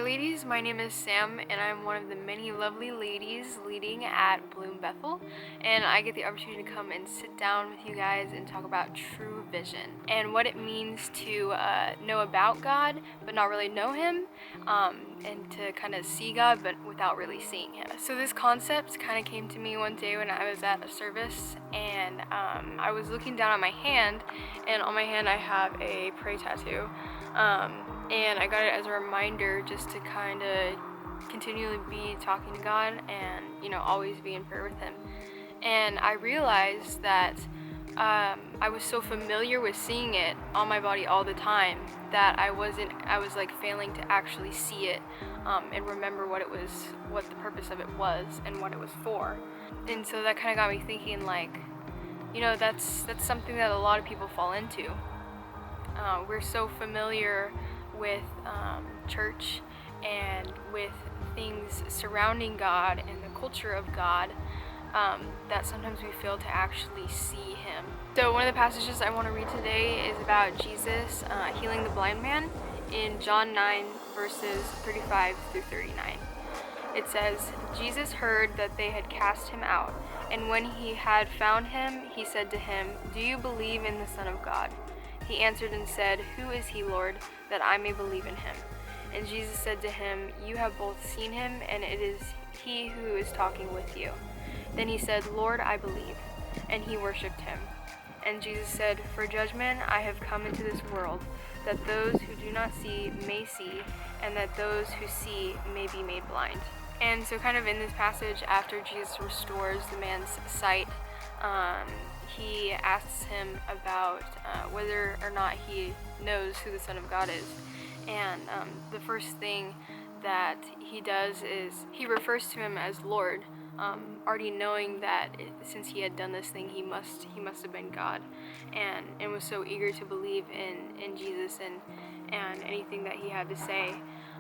ladies, my name is Sam and I'm one of the many lovely ladies leading at Bloom Bethel, and I get the opportunity to come and sit down with you guys and talk about true vision and what it means to know about God but not really know Him, and to kind of see God but without really seeing Him. So this concept kind of came to me one day when I was at a service, and I was looking down at my hand, and on my hand I have a pray tattoo. And I got it as a reminder just to kind of continually be talking to God and, always be in prayer with Him. And I realized that I was so familiar with seeing it on my body all the time that I was like failing to actually see it and remember what the purpose of it was and what it was for. And so that kind of got me thinking, like, that's something that a lot of people fall into. We're so familiar with church and with things surrounding God and the culture of God, that sometimes we fail to actually see Him. So one of the passages I want to read today is about Jesus healing the blind man in John 9 verses 35 through 39. It says, "Jesus heard that they had cast him out, and when he had found him, he said to him, 'Do you believe in the Son of God?' He answered and said, 'Who is he, Lord, that I may believe in him?' And Jesus said to him, 'You have both seen him, and it is he who is talking with you.' Then he said, 'Lord, I believe.' And he worshipped him. And Jesus said, 'For judgment I have come into this world, that those who do not see may see, and that those who see may be made blind.'" And so kind of in this passage, after Jesus restores the man's sight, he asks him about whether or not he knows who the Son of God is. And the first thing that he does is he refers to him as Lord, already knowing that since he had done this thing, he must have been God, and was so eager to believe in Jesus and anything that he had to say.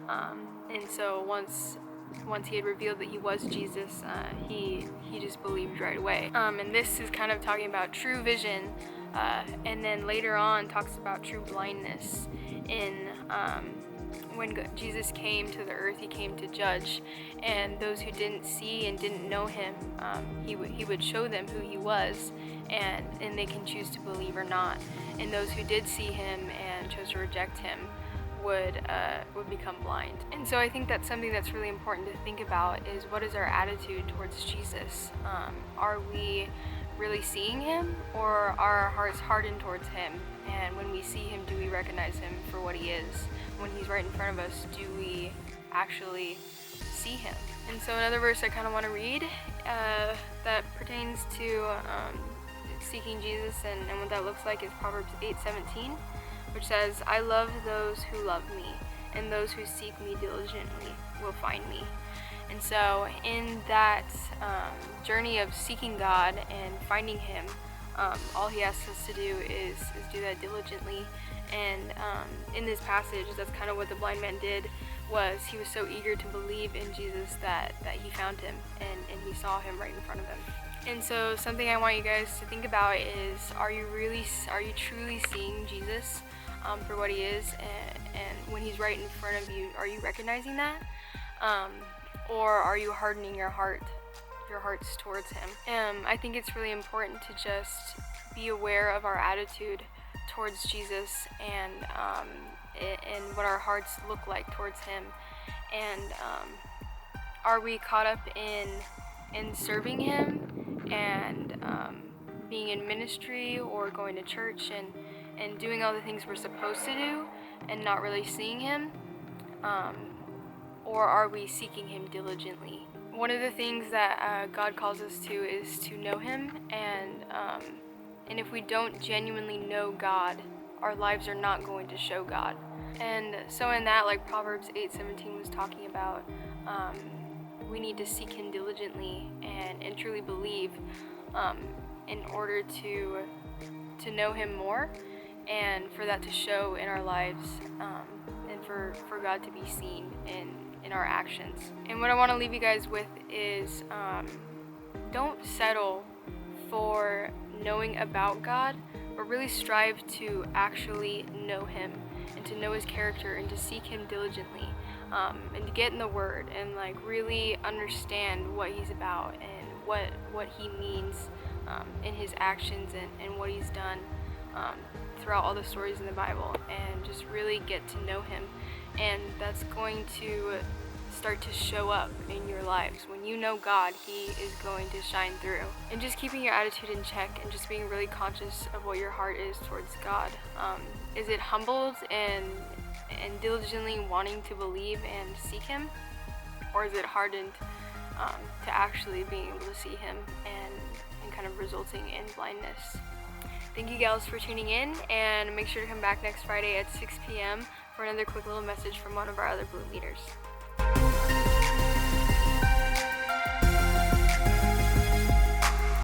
And so once he had revealed that he was Jesus, he just believed right away. And this is kind of talking about true vision, and then later on talks about true blindness. When Jesus came to the earth, he came to judge, and those who didn't see and didn't know him, he would show them who he was, and they can choose to believe or not. And those who did see him and chose to reject him would become blind. And so I think that's something that's really important to think about, is what is our attitude towards Jesus? Are we really seeing him, or are our hearts hardened towards him? And when we see him, do we recognize him for what he is? When he's right in front of us, do we actually see him? And so another verse I kind of want to read that pertains to seeking Jesus and what that looks like is Proverbs 8:17, which says, "I love those who love me, and those who seek me diligently will find me." And so in that journey of seeking God and finding him, all he asks us to do is do that diligently. And in this passage, that's kind of what the blind man did. Was he was so eager to believe in Jesus that he found him and he saw him right in front of him. And so something I want you guys to think about is, are you truly seeing Jesus for what he is, and when he's right in front of you, are you recognizing that? Or are you hardening your hearts towards him? I think it's really important to just be aware of our attitude towards Jesus and what our hearts look like towards him. And are we caught up in serving him and being in ministry or going to church and doing all the things we're supposed to do and not really seeing him? Or are we seeking him diligently? One of the things that God calls us to is to know him, and if we don't genuinely know God, our lives are not going to show God. And so in that, like Proverbs 8:17 was talking about, we need to seek him diligently and truly believe in order to know him more, and for that to show in our lives, and for God to be seen in our actions. And what I want to leave you guys with is, don't settle for knowing about God, but really strive to actually know him and to know his character and to seek him diligently. and to get in the Word and like really understand what He's about and what He means in His actions and what He's done throughout all the stories in the Bible, and just really get to know Him. And that's going to start to show up in your lives. When you know God, He is going to shine through. And just keeping your attitude in check and just being really conscious of what your heart is towards God. Is it humbled and diligently wanting to believe and seek Him? Or is it hardened to actually being able to see Him and kind of resulting in blindness? Thank you gals for tuning in, and make sure to come back next Friday at 6 p.m. for another quick little message from one of our other Bloom leaders.